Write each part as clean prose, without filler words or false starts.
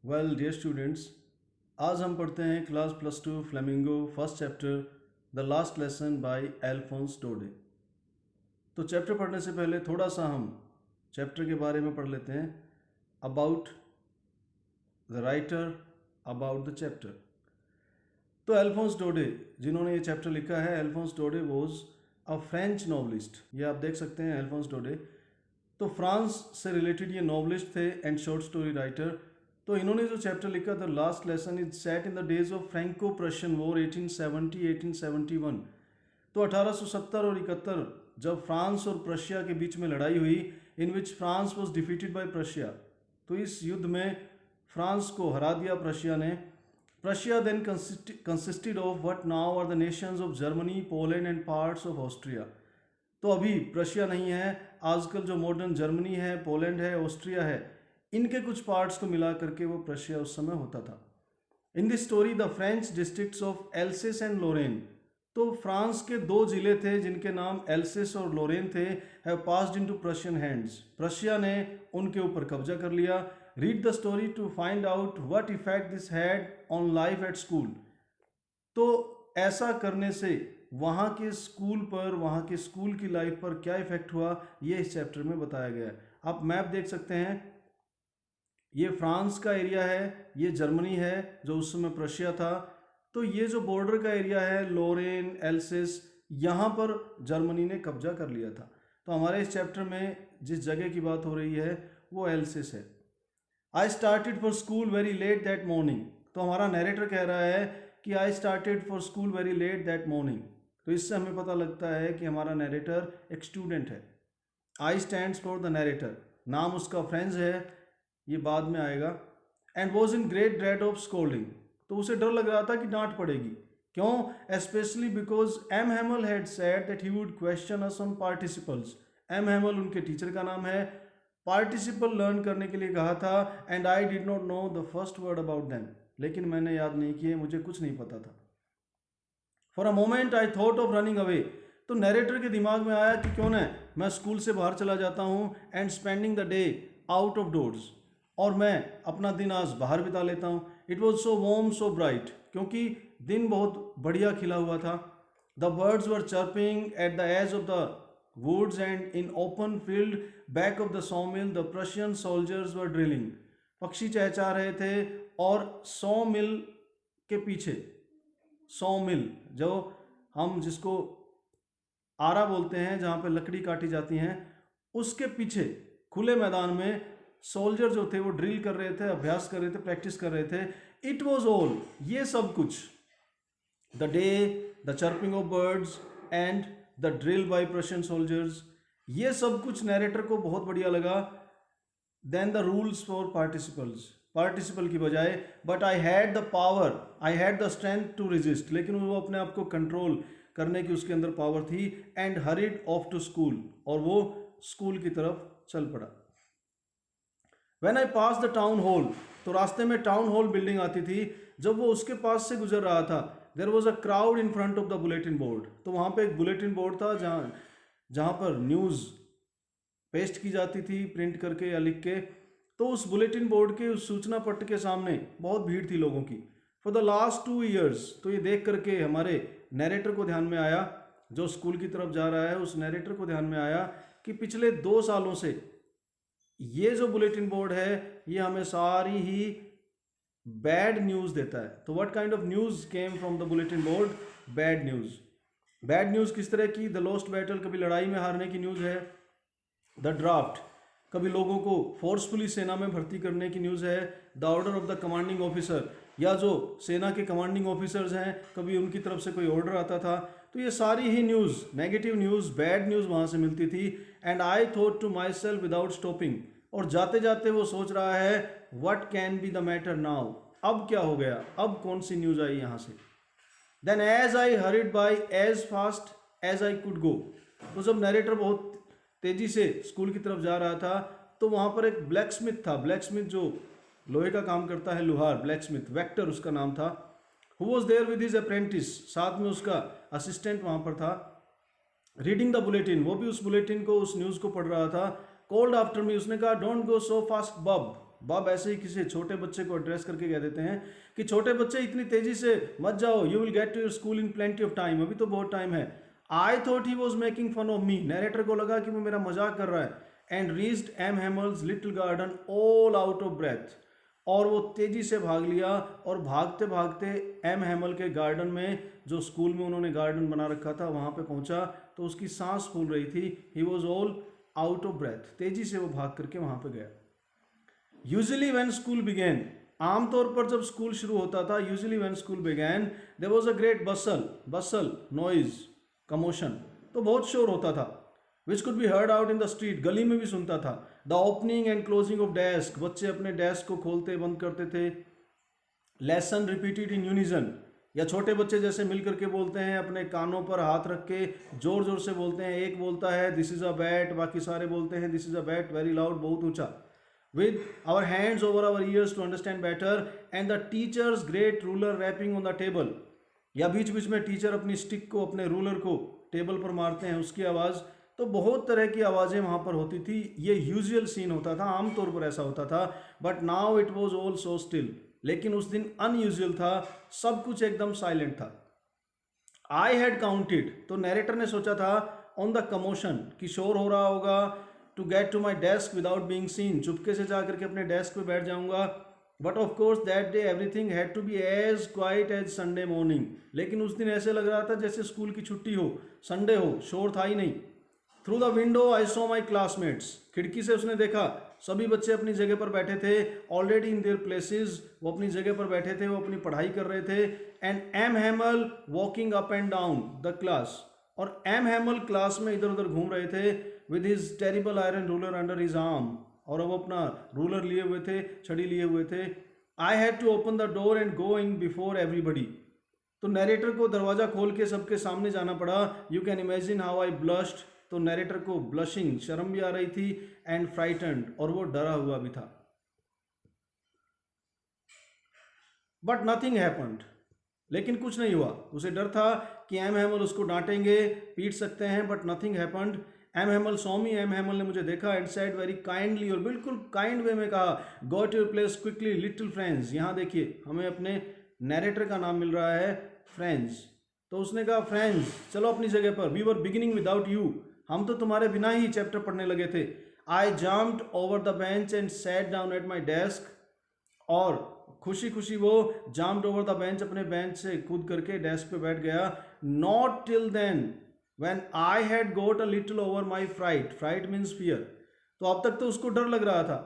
Well dear students, आज हम पढ़ते हैं class +2 Flamingo first chapter the last lesson by Alphonse Daudet. तो चैप्टर पढ़ने से पहले थोड़ा सा हम चैप्टर के बारे में पढ़ लेते हैं। About the writer, about the chapter. तो एल्फोंस डोडे जिन्होंने ये चैप्टर लिखा है, Alphons डोडे was a French novelist. ये आप देख सकते हैं एल्फोंस डोडे। तो फ्रांस से रिलेटेड ये नॉवलिस्ट थे एंड शॉर्ट स्टोरी राइटर। तो इन्होंने जो चैप्टर लिखा the last lesson is set in the days of Franco Prussian war 1870-1871। तो 1870 और 71 जब फ्रांस और प्रशिया के बीच में लड़ाई हुई, in which France was defeated by Prussia. तो इस युद्ध में फ्रांस को हरा दिया प्रशिया ने। Prussia then consisted of what now are the nations of Germany, Poland and parts of Austria. तो अभी प्रशिया नहीं है, आजकल जो मॉडर्न जर्मनी है, पोलैंड है, ऑस्ट्रिया है, इनके कुछ पार्ट्स को मिला करके वो प्रशिया उस समय होता था। In this story the French districts of Alsace and Lorraine. तो फ्रांस के दो जिले थे जिनके नाम एल्सेस और लोरेन थे, have passed into Prussian hands. Prussia ने उनके ऊपर कब्जा कर लिया। Read the story to find out what effect this had on life at school. तो ऐसा करने से वहाँ के स्कूल पर, वहाँ के स्कूल की लाइफ पर क्या इफेक्ट हुआ, ये इस चैप्टर में बताया गया है। आप मैप देख सकते हैं, ये फ्रांस का एरिया है, ये जर्मनी है जो उस समय प्रशिया था। तो ये जो बॉर्डर का एरिया है, लोरेन, एल्सेस, यहाँ पर जर्मनी ने कब्जा कर लिया था। तो हमारे इस चैप्टर में जिस जगह की बात हो रही है वो एल्सेस है। I started for school very let that morning. तो हमारा नरेटर कह रहा है कि I started for school very let that morning. तो इससे हमें पता लगता है कि हमारा नरेटर एक स्टूडेंट है। आई स्टैंड्स फॉर द नरेटर, नाम उसका फ्रेंड्स है, ये बाद में आएगा। And was in great dread of scolding. तो उसे डर लग रहा था कि डांट पड़ेगी। क्यों? Specially because M Hamel had said that he would question us on participles. M Hamel उनके टीचर का नाम है। पार्टिसिपल लर्न करने के लिए कहा था। And I did not know the first word about them. लेकिन मैंने याद नहीं किए, मुझे कुछ नहीं पता था। For a moment I thought of running away. तो नरेटर के दिमाग में आया कि क्यों ना मैं स्कूल से बाहर चला जाता हूँ and spending the day out of doors, और मैं अपना दिन आज बाहर बिता लेता हूँ। It was so warm so bright, क्योंकि दिन बहुत बढ़िया खिला हुआ था। The birds were chirping at the edge of the woods and in open field back of the sawmill the Prussian soldiers were drilling। पक्षी चहचहा रहे थे और सॉ मिल के पीछे, सॉ मिल जो हम जिसको आरा बोलते हैं, जहाँ पे लकड़ी काटी जाती हैं, उसके पीछे खुले मैदान में सोल्जर जो थे वो ड्रिल कर रहे थे, अभ्यास कर रहे थे, प्रैक्टिस कर रहे थे। इट वॉज ऑल, ये सब कुछ, the day, the chirping of birds and the drill by Prussian soldiers, ये सब कुछ नरेटर को बहुत बढ़िया लगा। Then the rules for participles, participle की बजाय, but I had the power, I had the strength to resist, लेकिन वो अपने आप को कंट्रोल करने की उसके अंदर पावर थी। And hurried off to school, और वो स्कूल की तरफ चल पड़ा। When I pass the town hall, तो रास्ते में टाउन हॉल बिल्डिंग आती थी, जब वो उसके पास से गुजर रहा था, there was a crowd in front of the bulletin board. तो वहाँ पे एक बुलेटिन बोर्ड था जहाँ पर न्यूज़ पेस्ट की जाती थी प्रिंट करके या लिख के। तो उस बुलेटिन बोर्ड के, उस सूचना पट्ट के सामने बहुत भीड़ थी लोगों की। फॉर द लास्ट 2 ईयर्स, तो ये देख करके हमारे नरेटर को ध्यान में आया, जो स्कूल की तरफ जा रहा है उस नरेटर को ध्यान में आया कि पिछले 2 सालों से ये जो बुलेटिन बोर्ड है ये हमें सारी ही बैड न्यूज़ देता है। तो what kind of news came from the bulletin board? Bad news. Bad news किस तरह की? द लॉस्ट बैटल, कभी लड़ाई में हारने की न्यूज़ है। द ड्राफ्ट, कभी लोगों को फोर्सफुली सेना में भर्ती करने की न्यूज़ है। The order of the commanding officer, या जो सेना के कमांडिंग ऑफिसर्स हैं, कभी उनकी तरफ से कोई ऑर्डर आता था। तो ये सारी ही news, negative news, bad news वहाँ से मिलती थी। And I thought to myself without stopping, और जाते जाते वो सोच रहा है what can be the matter now, अब क्या हो गया, अब कौन सी न्यूज़ आई यहाँ से। Then as I hurried by as fast as I could go. तो जब नरेटर बहुत तेजी से स्कूल की तरफ जा रहा था, तो वहाँ पर एक ब्लैक स्मिथ था। ब्लैक स्मिथ जो लोहे का काम करता है, लुहार, ब्लैक स्मिथ, वेक्टर उसका नाम था। Who was there with his apprentice, साथ में उसका असिस्टेंट वहाँ पर था। रीडिंग द बुलेटिन, वो भी उस बुलेटिन को, उस न्यूज़ को पढ़ रहा था। कॉल्ड आफ्टर मी, उसने कहा डोंट गो सो फास्ट बब, बॉब ऐसे ही किसी छोटे बच्चे को एड्रेस करके कह देते हैं कि छोटे बच्चे इतनी तेजी से मत जाओ, you will get to your school in plenty of time, अभी तो बहुत टाइम है। I thought he was making fun of me, narrator को लगा कि वो मेरा मजाक कर रहा है। And reached M Hamel's little garden all out of breath, और वो तेजी से भाग लिया और भागते भागते एम हैमल के गार्डन में, जो स्कूल में उन्होंने गार्डन बना रखा था, वहाँ पे पहुँचा तो उसकी सांस फूल रही थी। He was all out of breath, तेजी से वो भाग करके वहाँ पे गया। यूजुअली व्हेन स्कूल बिगेन, आमतौर पर जब स्कूल शुरू होता था, usually when school began there was a great bustle noise commotion, तो बहुत शोर होता था। Which could be heard out in the street, गली में भी सुनता था। The opening and closing of desk, बच्चे अपने डेस्क को खोलते बंद करते थे। लेसन रिपीटेड इन यूनिजन, या छोटे बच्चे जैसे मिल करके बोलते हैं, अपने कानों पर हाथ रख के जोर जोर से बोलते हैं। एक बोलता है दिस इज अ बैट, बाकी सारे बोलते हैं this is a bat, very loud, बहुत ऊंचा। with our hands over our ears to understand better, and the teacher's great ruler rapping on the table, या बीच बीच में टीचर अपनी स्टिक को, अपने रूलर को टेबल पर मारते हैं, उसकी आवाज़। तो बहुत तरह की आवाज़ें वहाँ पर होती थी। ये यूजुअल सीन होता था, आमतौर पर ऐसा होता था। But now it was all so still, लेकिन उस दिन अनयूजुअल था, सब कुछ एकदम साइलेंट था। आई हैड काउंटेड, तो नरेटर ने सोचा था, ऑन द कमोशन, कि शोर हो रहा होगा, to get to my desk without being seen, चुपके से जा करके अपने डेस्क पे बैठ जाऊंगा। But of course that day everything had to be as quiet as Sunday morning, लेकिन उस दिन ऐसे लग रहा था जैसे स्कूल की छुट्टी हो, संडे हो, शोर था ही नहीं। Through the window I saw my classmates, खिड़की से उसने देखा सभी बच्चे अपनी जगह पर बैठे थे, ऑलरेडी इन देयर प्लेसेस, वो अपनी जगह पर बैठे थे, वो अपनी पढ़ाई कर रहे थे। And M Hamel walking up and down the class, और एम हैमल क्लास में इधर उधर घूम रहे थे, with his terrible iron ruler under his arm, और वो अपना रूलर लिए हुए थे, छड़ी लिए हुए थे। I had to open the door and go in before everybody, तो नरेटर को दरवाजा खोल के सबके सामने जाना पड़ा। You can imagine how I blushed, तो नरेटर को ब्लशिंग, शर्म भी आ रही थी, एंड फ्राइटेंड, और वो डरा हुआ भी था। बट नथिंग हैपेंड, लेकिन कुछ नहीं हुआ। उसे डर था कि एम हैमल उसको डांटेंगे, पीट सकते हैं, but nothing happened. M Hamel saw me, M Hamel ने मुझे देखा, एंड सेड वेरी काइंडली, और बिल्कुल काइंड वे में कहा, go to your place quickly little friends. यहाँ देखिए, हमें अपने नरेटर का नाम मिल रहा है फ्रेंड्स, तो उसने कहा फ्रेंड्स चलो अपनी जगह पर, we were beginning without you, हम तो तुम्हारे बिना ही चैप्टर पढ़ने लगे थे। I jumped over the bench and sat down at my desk, और खुशी खुशी वो जम्प्ड ओवर द बेंच, अपने बेंच से कूद करके डेस्क पे बैठ गया। Not till then when I had got a little over my fright, fright means fear, तो अब तक तो उसको डर लग रहा था,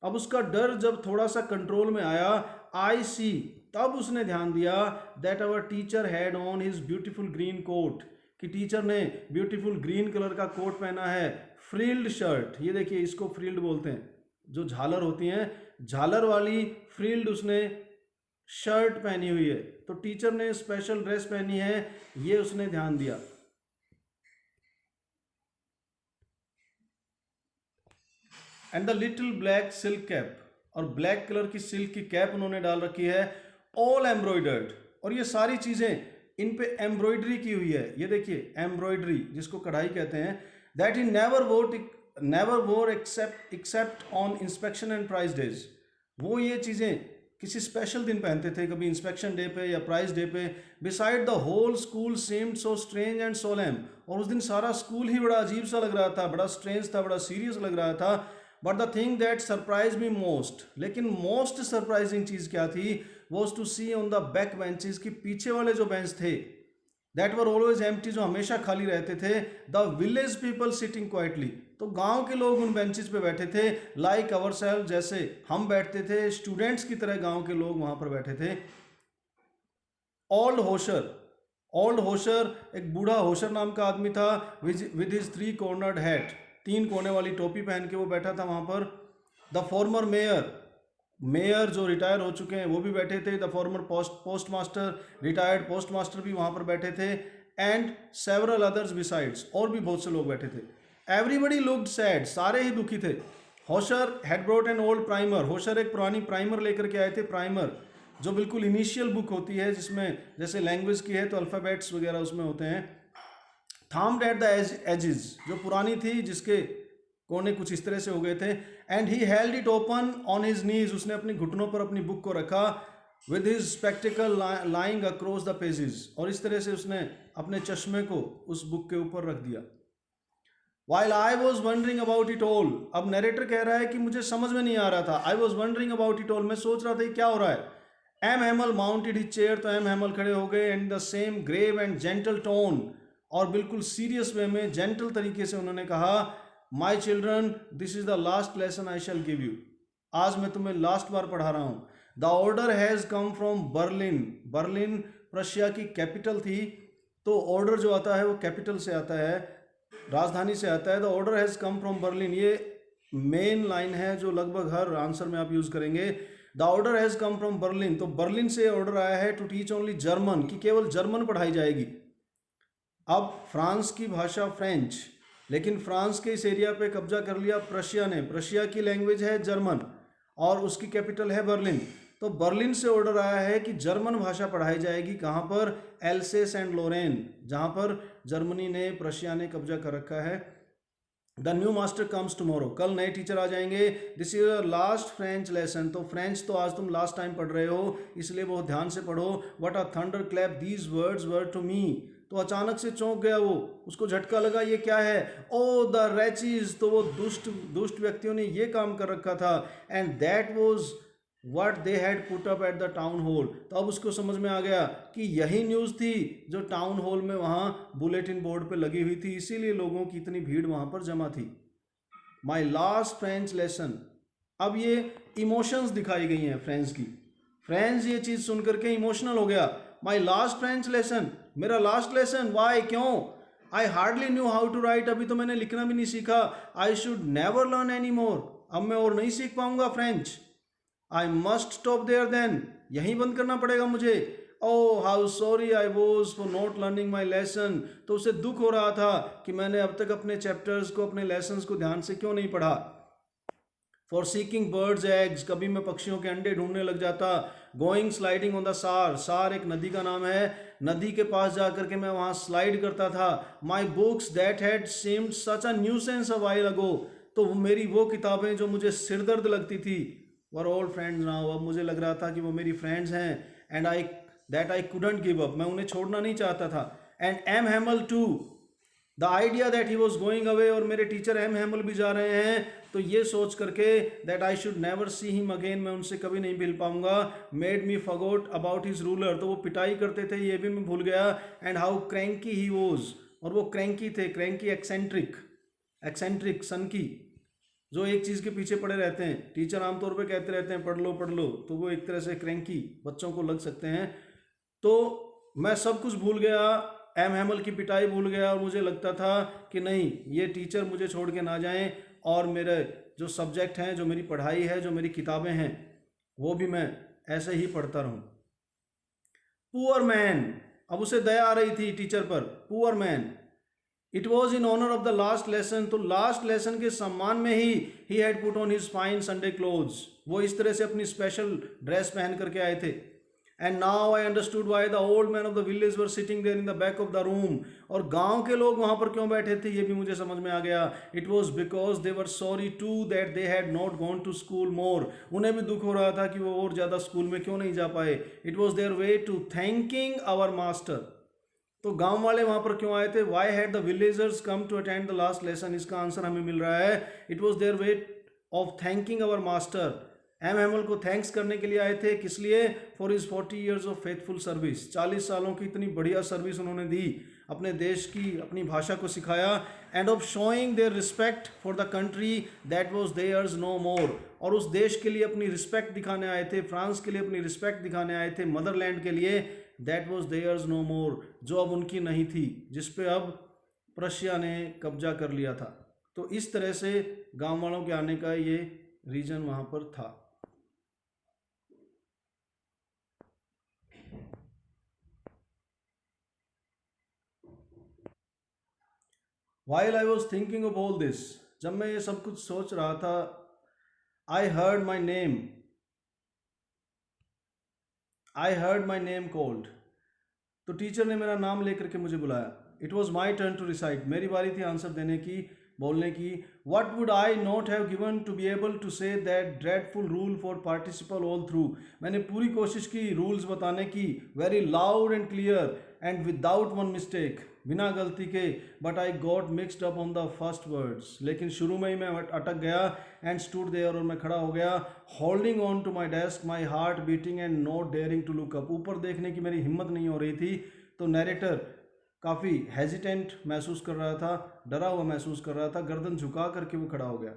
अब उसका डर जब थोड़ा सा कंट्रोल में आया, आई सी, तब उसने ध्यान दिया, that our teacher had on his beautiful green coat, कि टीचर ने ब्यूटीफुल ग्रीन कलर का कोट पहना है, फ्रिल्ड शर्ट, ये देखिए इसको फ्रिल्ड बोलते हैं, जो झालर होती हैं, झालर वाली फ्रिल्ड उसने शर्ट पहनी हुई है, तो टीचर ने स्पेशल ड्रेस पहनी है, ये उसने ध्यान दिया। And the little black silk cap, और ब्लैक कलर की सिल्क की कैप उन्होंने डाल रखी है, ऑल एम्ब्रॉयडर्ड, और ये सारी चीजें इन पे एम्ब्रॉयडरी की हुई है, ये देखिए एम्ब्रॉयडरी जिसको कढ़ाई कहते हैं। That he never wore except on inspection and prize days, वो ये चीज़ें किसी स्पेशल दिन पहनते थे, कभी इंस्पेक्शन डे पे या प्राइज डे पे। Beside the whole school seemed so strange and solemn, और उस दिन सारा स्कूल ही बड़ा अजीब सा लग रहा था, बड़ा स्ट्रेंज था, बड़ा सीरियस लग रहा था। But the thing that surprise me most, लेकिन मोस्ट सरप्राइजिंग चीज़ क्या थी, was to see on the back benches, की पीछे वाले जो बेंच थे, दैट वर ऑलवेज एम्प्टी, जो हमेशा खाली रहते थे। The village people sitting quietly, तो गांव के लोग उन बेंचेस पे बैठे थे, लाइक अवर सेल्फ, जैसे हम बैठते थे, स्टूडेंट्स की तरह गांव के लोग वहां पर बैठे थे। ओल्ड होशर एक बूढ़ा होशर नाम का आदमी था, विद हिज 3 कॉर्नर्ड हैट, 3 कोने वाली टोपी पहन के वो बैठा था वहां पर। द फॉर्मर मेयर जो रिटायर हो चुके हैं वो भी बैठे थे। The former post master, retired post master भी वहाँ पर बैठे थे। एंड सेवरल अदर्स बिसाइड्स, और भी बहुत से लोग बैठे थे। एवरीबडी लुक्ड सैड, सारे ही दुखी थे। Hauser had brought an old primer, Hauser एक पुरानी प्राइमर लेकर के आए थे। प्राइमर जो बिल्कुल इनिशियल बुक होती है, जिसमें जैसे लैंग्वेज की है तो अल्फ़ाबेट्स वगैरह उसमें होते हैं। थाम्ड एट द एजेस, जो पुरानी थी, जिसके कोने कुछ इस तरह से हो गए थे। And he held it open on his knees, उसने अपनी घुटनों पर अपनी बुक को रखा, with his spectacled lying across the pages, और इस तरह से उसने अपने चश्मे को उस बुक के ऊपर रख दिया। While I was wondering about it all, अब नरेटर कह रहा है कि मुझे समझ में नहीं आ रहा था। I was wondering about it all, मैं सोच रहा था कि क्या हो रहा है। M Hamel mounted his chair, तो एम हैमल खड़े हो गए, and the same grave and gentle tone, और बिल्कुल सीरियस वे में जेंटल तरीके से उन्होंने कहा, my children this is the last lesson I shell give you, आज मैं तुम्हें लास्ट बार पढ़ा रहा हूँ। The order has come from Berlin, Berlin Prussia की कैपिटल थी, तो ऑर्डर जो आता है वो कैपिटल से आता है, राजधानी से आता है। The order has come from Berlin, ये मेन लाइन है जो लगभग हर आंसर में आप यूज़ करेंगे। The order has come from Berlin, तो बर्लिन से ऑर्डर आया है टू टीच ओनली जर्मन, कि केवल जर्मन पढ़ाई जाएगी। अब फ्रांस की भाषा फ्रेंच, लेकिन फ्रांस के इस एरिया पे कब्जा कर लिया प्रशिया ने। प्रशिया की लैंग्वेज है जर्मन और उसकी कैपिटल है बर्लिन, तो बर्लिन से ऑर्डर आया है कि जर्मन भाषा पढ़ाई जाएगी। कहाँ पर? एल्सेस एंड लोरेन, जहाँ पर जर्मनी ने, प्रशिया ने कब्जा कर रखा है। The new master comes tomorrow, कल नए टीचर आ जाएंगे। This is your last French lesson, तो फ्रेंच तो आज तुम लास्ट टाइम पढ़ रहे हो, इसलिए बहुत ध्यान से पढ़ो। What a thunder clap these words were to me, तो अचानक से चौंक गया वो, उसको झटका लगा, ये क्या है। ओ द रैचीज, तो वो दुष्ट दुष्ट व्यक्तियों ने ये काम कर रखा था। And that was what they had put up at the town hall, तो अब उसको समझ में आ गया कि यही न्यूज़ थी जो टाउन हॉल में वहाँ बुलेटिन बोर्ड पे लगी हुई थी, इसीलिए लोगों की इतनी भीड़ वहाँ पर जमा थी। माई लास्ट फ्रेंच लेसन, अब ये इमोशंस दिखाई गई हैं फ्रेंच की। फ्रेंच ये चीज़ सुन करके इमोशनल हो गया। माई लास्ट फ्रेंच लेसन, मेरा लास्ट लेसन, वाई, क्यों। I hardly knew how to write, अभी तो मैंने लिखना भी नहीं सीखा। I should never learn any more, अब मैं और नहीं सीख पाऊंगा French. I must stop there then, यहीं बंद करना पड़ेगा मुझे। Oh how sorry I was for not learning my lesson, तो उसे दुख हो रहा था कि मैंने अब तक अपने चैप्टर्स को, अपने लेसन्स को ध्यान से क्यों नहीं पढ़ा। फॉर सीकिंग बर्ड्स एग्स, कभी मैं पक्षियों के अंडे ढूंढने लग जाता। गोइंग स्लाइडिंग ऑन द सार, सार एक नदी का नाम है, नदी के पास जा करके मैं वहाँ स्लाइड करता था। My books that had seemed such a nuisance a while ago, तो मेरी वो किताबें जो मुझे सिरदर्द लगती थी, वर ओल्ड फ्रेंड्स नाउ, अब मुझे लग रहा था कि वो मेरी फ्रेंड्स हैं। And I that I couldn't give up, मैं उन्हें छोड़ना नहीं चाहता था। And M Hamel too, the idea that he was going away, और मेरे टीचर एम हैमल भी जा रहे हैं, तो ये सोच करके that I should never see him again, मैं उनसे कभी नहीं मिल पाऊंगा। Made me forgot about his ruler, तो वो पिटाई करते थे ये भी मैं भूल गया। And how cranky he was, और वो क्रैंकी थे, क्रैंकी एक्सेंट्रिक, एक्सेंट्रिक सनकी, जो एक चीज़ के पीछे पड़े रहते हैं। टीचर आमतौर पे कहते रहते हैं पढ़ लो, तो वो एक तरह से क्रैंकी बच्चों को लग सकते हैं। तो मैं सब कुछ भूल गया, एम हैमल की पिटाई भूल गया, और मुझे लगता था कि नहीं, ये टीचर मुझे छोड़ के ना जाएं, और मेरे जो सब्जेक्ट हैं, जो मेरी पढ़ाई है, जो मेरी किताबें हैं, वो भी मैं ऐसे ही पढ़ता रहूं। पुअर मैन, अब उसे दया आ रही थी टीचर पर। Poor man, it was in honour of the last lesson, तो लास्ट लेसन के सम्मान में he had put on his fine Sunday clothes, वो इस तरह से अपनी स्पेशल ड्रेस पहन करके आए थे। And now I understood why the old man of the village were sitting there in the back of the room, और गांव के लोग वहां पर क्यों बैठे थे ये भी मुझे समझ में आ गया। It was because they were sorry too that they had not gone to school more, उन्हें भी दुख हो रहा था कि वो और ज़्यादा स्कूल में क्यों नहीं जा पाए। It was their way to thanking our master, तो गांव वाले वहां पर क्यों आए थे। Why had the villagers come to attend the last lesson, इसका आंसर हमें मिल रहा है, it was their way of thanking our master, M Hamel को थैंक्स करने के लिए आए थे। किस लिए? For his 40 years of faithful service, 40 सालों की इतनी बढ़िया सर्विस उन्होंने दी, अपने देश की, अपनी भाषा को सिखाया। And of showing their respect for the country that was theirs no more, और उस देश के लिए अपनी रिस्पेक्ट दिखाने आए थे, फ्रांस के लिए अपनी रिस्पेक्ट दिखाने आए थे, मदरलैंड के लिए, दैट वॉज देयर्स नो मोर, जो अब उनकी नहीं थी, जिस पे अब प्रशिया ने कब्जा कर लिया था। तो इस तरह से गांव वालों के आने का ये रीजन वहां पर था। While I was thinking of all this, जब मैं ये सब कुछ सोच रहा था, I heard my name called, तो टीचर ने मेरा नाम लेकर के मुझे बुलाया। It was my turn to recite, मेरी बारी थी आंसर देने की। बोलने की. What would I not have given to be able to say that dreadful rule for participle all through. मैंने पूरी कोशिश की रूल्स बताने की, very loud and clear and without one mistake, बिना गलती के. But I got mixed up on the first words. लेकिन शुरू में ही मैं अटक गया and stood there, और मैं खड़ा हो गया holding on to my desk, my heart beating and not daring to look up. ऊपर देखने की मेरी हिम्मत नहीं हो रही थी. तो नैरेटर काफ़ी हेजिटेंट महसूस कर रहा था, डरा हुआ महसूस कर रहा था, गर्दन झुका करके वो खड़ा हो गया.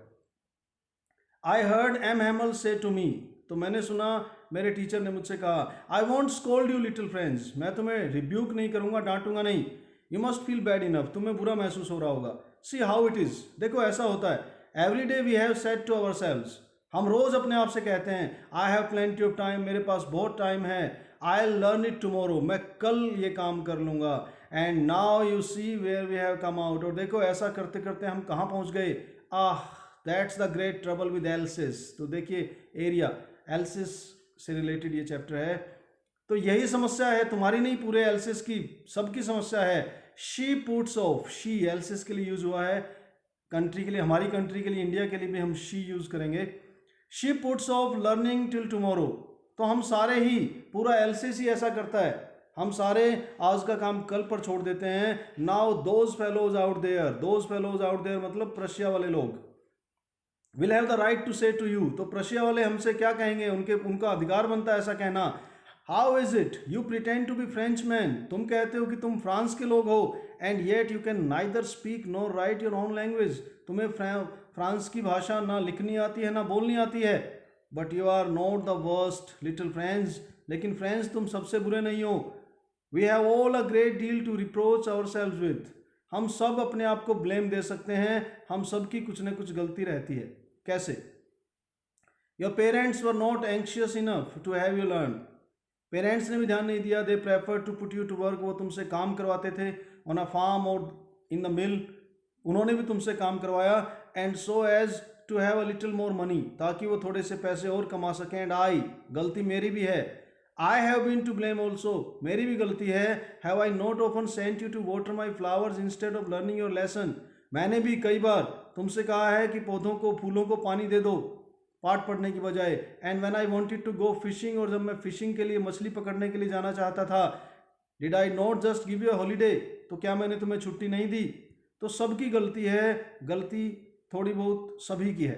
आई हर्ड एम हैमल से टू मी. तो मैंने सुना मेरे टीचर ने मुझसे कहा, I won't scold you little friends. मैं तुम्हें रिब्यूक नहीं करूंगा, डांटूंगा नहीं. You must feel bad enough. तुम्हें बुरा महसूस हो रहा होगा. See how it is. देखो ऐसा होता है. Every day we have said to ourselves. हम रोज़ अपने आप से कहते हैं, I have plenty of time. मेरे पास बहुत टाइम है. I learn it tomorrow. मैं कल ये काम कर लूँगा. And now you see where we have come out. और देखो ऐसा करते करते हम कहाँ पहुँच गए. That's the great trouble with Alsace. तो देखिए एरिया एल्सिस से रिलेटेड ये चैप्टर है. तो यही समस्या है तुम्हारी नहीं, पूरे एल्सिस की, सबकी समस्या है. She puts of. She else's के लिए यूज हुआ है, कंट्री के लिए, हमारी कंट्री के लिए, इंडिया के लिए भी हम शी यूज करेंगे. She puts of learning till tomorrow. तो हम सारे ही, पूरा एल्सिस ही ऐसा करता है. हम सारे आज का काम कल पर छोड़ देते हैं. Now those fellows out there. Those fellows out there मतलब प्रशिया वाले लोग. Will have the right to say to you. तो प्रशिया वाले हमसे क्या कहेंगे, उनका अधिकार बनता है ऐसा कहना. How is it you pretend to be French man. तुम कहते हो कि तुम फ्रांस के लोग हो. And yet you can neither speak nor write your own language. तुम्हें फ्रांस की भाषा ना लिखनी आती है ना बोलनी आती है. But you are not the worst little friends. लेकिन फ्रेंड्स तुम सबसे बुरे नहीं हो. We have all a great deal to reproach ourselves with. हम सब अपने आप को ब्लेम दे सकते हैं. हम सब की कुछ न कुछ गलती रहती है. कैसे. Your parents were not anxious enough to have you learn. Parents ने भी ध्यान नहीं दिया. They prefer to put you to work. वो तुमसे काम करवाते थे ऑन अ फार्म और इन द मिल. उन्होंने भी तुमसे काम करवाया. And so as to have a little more money. ताकि वो थोड़े से पैसे और कमा सकें. एंड आई, गलती मेरी भी है. I have been to blame also. मेरी भी गलती है. Have I not often sent you to water my flowers instead of learning your lesson. मैंने भी कई बार तुमसे कहा है कि पौधों को, फूलों को पानी दे दो पाठ पढ़ने की बजाय. And when I wanted to go fishing. और जब मैं फिशिंग के लिए, मछली पकड़ने के लिए जाना चाहता था, did I not just give you a holiday. तो क्या मैंने तुम्हें छुट्टी नहीं दी. तो सबकी गलती है. गलती थोड़ी बहुत सभी की है.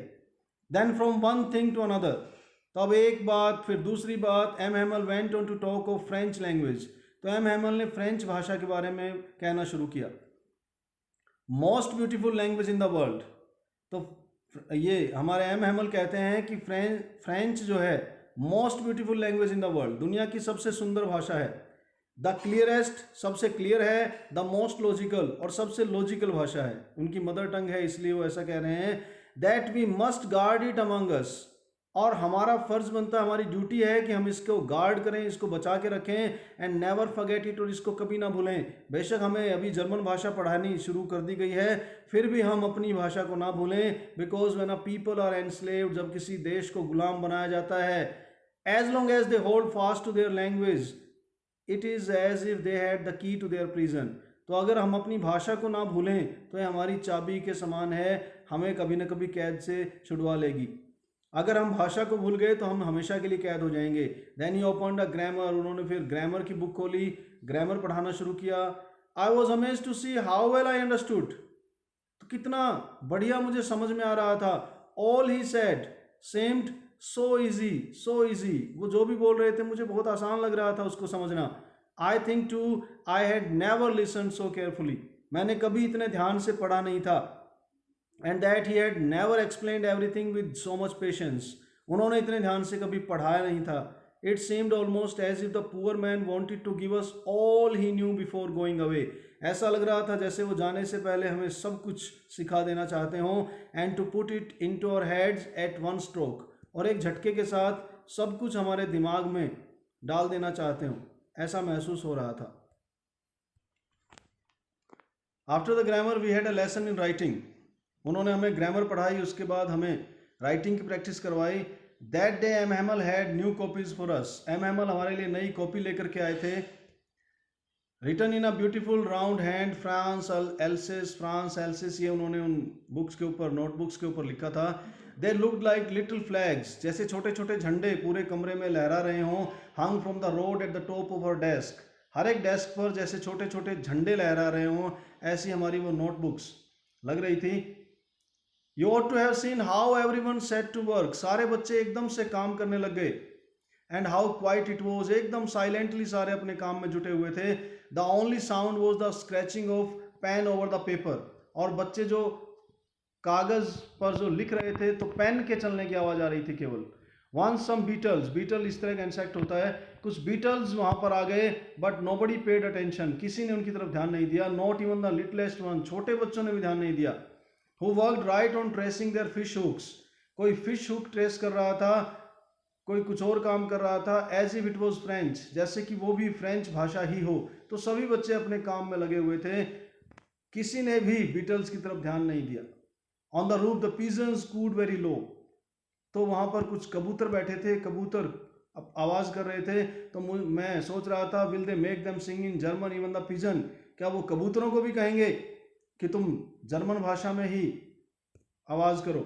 Then from one thing to another. तो अब एक बात फिर दूसरी बात. M Hamel went on to talk of French language. तो एम हैमल ने फ्रेंच भाषा के बारे में कहना शुरू किया. Most beautiful language in the world. तो ये हमारे एम हैमल कहते हैं कि फ्रेंच जो है most beautiful language in the world, दुनिया की सबसे सुंदर भाषा है. द क्लियरेस्ट, सबसे क्लियर है. द मोस्ट लॉजिकल, और सबसे लॉजिकल भाषा है. उनकी मदर टंग है, इसलिए वो ऐसा कह रहे हैं. That we must guard it among us. और हमारा फर्ज बनता है, हमारी ड्यूटी है कि हम इसको गार्ड करें, इसको बचा के रखें. And never forget it. और इसको कभी ना भूलें. बेशक हमें अभी जर्मन भाषा पढ़ानी शुरू कर दी गई है, फिर भी हम अपनी भाषा को ना भूलें. Because when a people are enslaved, जब किसी देश को गुलाम बनाया जाता है, as long as they hold fast to their language, it is as if they had the key to their prison. तो अगर हम अपनी भाषा को ना भूलें तो ये हमारी चाबी के समान है, हमें कभी ना कभी कैद से छुड़वा लेगी. अगर हम भाषा को भूल गए तो हम हमेशा के लिए कैद हो जाएंगे. Then he opened a grammar. उन्होंने फिर ग्रामर की बुक खोली, ग्रामर पढ़ाना शुरू किया. I was amazed to see how well I understood. तो कितना बढ़िया मुझे समझ में आ रहा था. All he said seemed so easy, so easy. वो जो भी बोल रहे थे मुझे बहुत आसान लग रहा था उसको समझना. I think too I had never listened so carefully. मैंने कभी इतने ध्यान से पढ़ा नहीं था. And that he had never explained everything with so much patience. उन्होंने इतने ध्यान से कभी पढ़ाया नहीं था. It seemed almost as if the poor man wanted to give us all he knew before going away. ऐसा लग रहा था जैसे वो जाने से पहले हमें सब कुछ सिखा देना चाहते हों. And to put it into our heads at one stroke. और एक झटके के साथ सब कुछ हमारे दिमाग में डाल देना चाहते हों, ऐसा महसूस हो रहा था. After the grammar we had a lesson in writing. उन्होंने हमें ग्रामर पढ़ाई, उसके बाद हमें राइटिंग की प्रैक्टिस करवाई. That day M Hamel had new copies for us. M Hamel हमारे लिए नई कॉपी लेकर के आए थे. Written in a beautiful round hand France Alsace, ये उन्होंने उन बुक्स के ऊपर, नोटबुक्स के ऊपर लिखा था। They looked like little flags, जैसे छोटे छोटे झंडे पूरे कमरे में लहरा रहे हों। Hung from the rod at the top of हर डेस्क, हर एक डेस्क पर जैसे छोटे छोटे झंडे लहरा रहे हों, ऐसी हमारी वो नोटबुक्स लग रही थी। You ought to have seen how everyone set to work, सारे बच्चे एकदम से काम करने लग गए। And how quiet it was, एकदम साइलेंटली सारे अपने काम में जुटे हुए थे। The only sound was the scratching of pen over the paper, और बच्चे जो कागज पर जो लिख रहे थे तो पेन के चलने की आवाज आ रही थी केवल। वंस सम बीटल्स, बीटल इस तरह का इंसेक्ट होता है, कुछ बीटल्स वहां पर आ गए, बट नोबडी पेड अटेंशन, किसी ने उनकी तरफ ध्यान नहीं दिया। Not even the littlest one, छोटे बच्चों ने भी ध्यान नहीं दिया। Who worked right on tracing their fish hooks, कोई फिश हुक ट्रेस कर रहा था, कोई कुछ और काम कर रहा था। As if it was French, जैसे कि वो भी फ्रेंच भाषा ही हो। तो सभी बच्चे अपने काम में लगे हुए थे, किसी ने भी बीटल्स की तरफ ध्यान नहीं दिया। On the roof the pigeons cooed very low, तो वहां पर कुछ कबूतर बैठे थे, कबूतर आवाज कर रहे थे। तो मैं सोच रहा था, will they make them sing in German even the pigeon, क्या वो कबूतरों को भी कहेंगे कि तुम जर्मन भाषा में ही आवाज करो।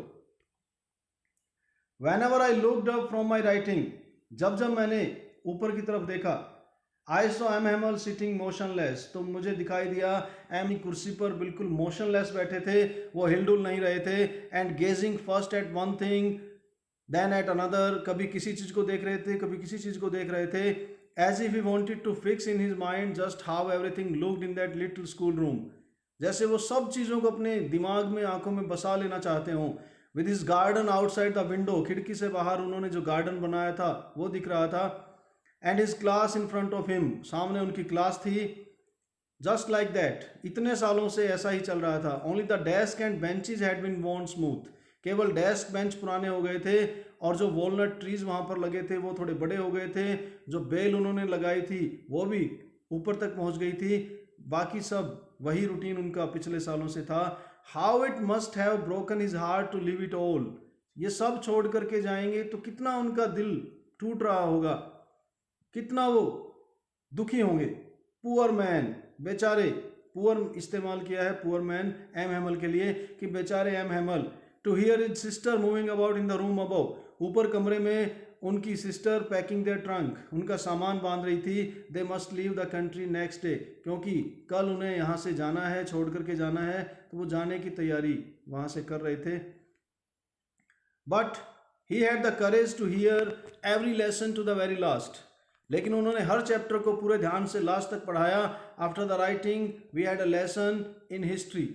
Whenever I looked up from my writing, जब जब मैंने ऊपर की तरफ देखा, I saw M. Hamel sitting motionless, तो मुझे दिखाई दिया एम कुर्सी पर बिल्कुल मोशनलेस बैठे थे, वो हिलडुल नहीं रहे थे। And gazing first at one thing then at another, कभी किसी चीज को देख रहे थे, कभी किसी चीज को देख रहे थे। As if he wanted to fix in his mind just how everything looked in that little school room, जैसे वो सब चीजों को अपने दिमाग में, आंखों में बसा लेना चाहते हों। With his garden outside the window, खिड़की से बाहर उन्होंने जो गार्डन बनाया था वो दिख रहा था। And his class in front of him, सामने उनकी क्लास थी। जस्ट लाइक दैट, इतने सालों से ऐसा ही चल रहा था। Only the desk and benches had been worn smooth, केवल डेस्क बेंच पुराने हो गए थे, और जो वॉलनट ट्रीज वहां पर लगे थे वो थोड़े बड़े हो गए थे। जो बेल उन्होंने लगाई थी वो भी ऊपर तक पहुंच गई थी। बाकी सब वही रूटीन उनका पिछले सालों से था। How it must have broken his heart to leave it all, ये सब छोड़ करके जाएंगे तो कितना उनका दिल टूट रहा होगा, कितना वो दुखी होंगे। पुअर मैन, बेचारे, पुअर इस्तेमाल किया है पुअर मैन एम हैमल के लिए, कि बेचारे M Hamel. To hear his sister moving about in the room above, ऊपर कमरे में उनकी सिस्टर पैकिंग देयर ट्रंक, उनका सामान बांध रही थी। They must leave the country next day, क्योंकि कल उन्हें यहाँ से जाना है, छोड़ करके जाना है, तो वो जाने की तैयारी वहाँ से कर रहे थे। But he had the courage to hear every lesson to the very last, लेकिन उन्होंने हर चैप्टर को पूरे ध्यान से लास्ट तक पढ़ाया। After the writing we had a lesson in history,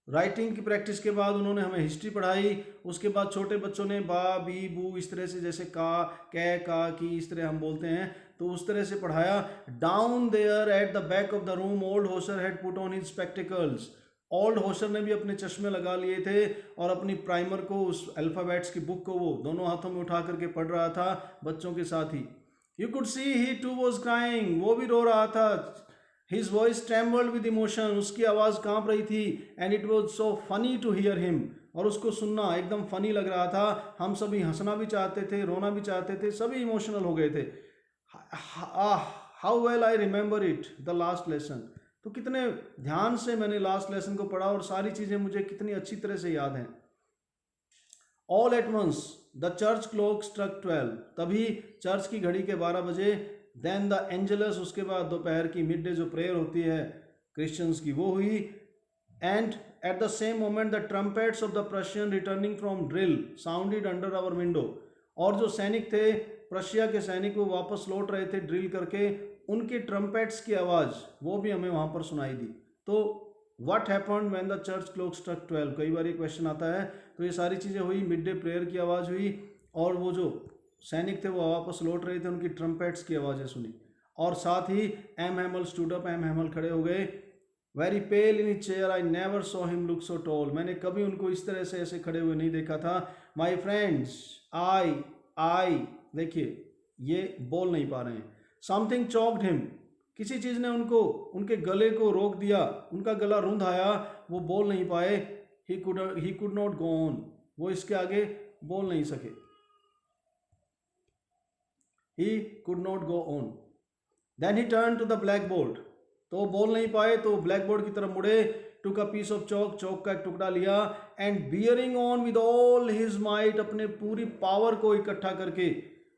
writing की प्रैक्टिस के बाद उन्होंने हमें हिस्ट्री पढ़ाई। उसके बाद छोटे बच्चों ने बा बी बू इस तरह से, जैसे का कै का की इस तरह हम बोलते हैं, तो उस तरह से पढ़ाया। Down there at the back of the room old Hauser had put on his spectacles, old Hauser ने भी अपने चश्मे लगा लिए थे और अपनी प्राइमर को, उस अल्फ़ाबेट्स की बुक को वो दोनों हाथों में उठा करके पढ़ रहा था बच्चों के साथ ही। You could see he too was crying, वो भी रो रहा था। His voice trembled with emotion, उसकी आवाज़ कांप रही थी। And it was so funny to hear him, और उसको सुनना एकदम फनी लग रहा था। हम सभी हंसना भी चाहते थे, रोना भी चाहते थे, सभी इमोशनल हो गए थे। How well I remember it the last lesson, तो कितने ध्यान से मैंने लास्ट लेसन को पढ़ा और सारी चीज़ें मुझे कितनी अच्छी तरह से याद हैं। All at once the church clock struck 12, तभी चर्च की घड़ी के 12 बजे। देन द एंजलस, उसके बाद दोपहर की मिड डे जो प्रेयर होती है क्रिश्चियंस की, वो हुई। And at the same moment the trumpets of the Prussian returning from drill sounded under our window, और जो सैनिक थे, प्रशिया के सैनिक, वो वापस लौट रहे थे ड्रिल करके, उनके ट्रम्पेट्स की आवाज़ वो भी हमें वहाँ पर सुनाई दी। तो what happened when the church clock struck 12, कई बार ये क्वेश्चन आता है। तो ये सारी चीज़ें हुई, मिड डे प्रेयर की आवाज़ हुई, और वो जो सैनिक थे वो वापस लौट रहे थे, उनकी ट्रम्पेट्स की आवाज़ें सुनी। और साथ ही M Hamel stood up, M Hamel खड़े हो गए। Very pale in his chair, I never saw him look so tall, मैंने कभी उनको इस तरह से ऐसे खड़े हुए नहीं देखा था। माई फ्रेंड्स, आई, देखिए ये बोल नहीं पा रहे हैं। समथिंग चॉक्ड हिम, किसी चीज़ ने उनको, उनके गले को रोक दिया, उनका गला रुंध आया, वो बोल नहीं पाए। He could not go on, वो इसके आगे बोल नहीं सके। He could not go on. Then he turned to the blackboard. तो वो बोल नहीं पाए, तो ब्लैक बोर्ड की तरफ मुड़े, टुक अ पीस ऑफ चौक, चौक का एक टुकड़ा लिया, and bearing on with all his might, अपने पूरी पावर को इकट्ठा करके,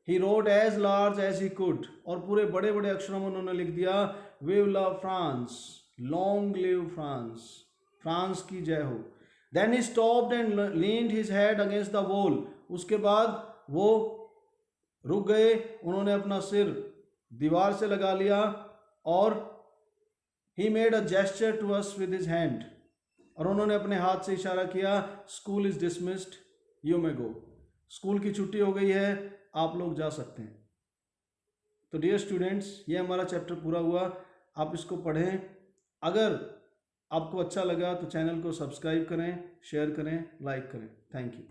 he wrote as large as he could, और पूरे बड़े बड़े अक्षरों में उन्होंने लिख दिया, विव लव France, long live France, France की जय हो। Then he stopped and leaned his head against the wall, उसके बाद वो रुक गए, उन्होंने अपना सिर दीवार से लगा लिया, और he made a gesture to us with his hand, और उन्होंने अपने हाथ से इशारा किया, school is dismissed, you may go, school की छुट्टी हो गई है, आप लोग जा सकते हैं। तो डियर स्टूडेंट्स, ये हमारा चैप्टर पूरा हुआ, आप इसको पढ़ें। अगर आपको अच्छा लगा तो चैनल को सब्सक्राइब करें, शेयर करें, लाइक करें। Thank you.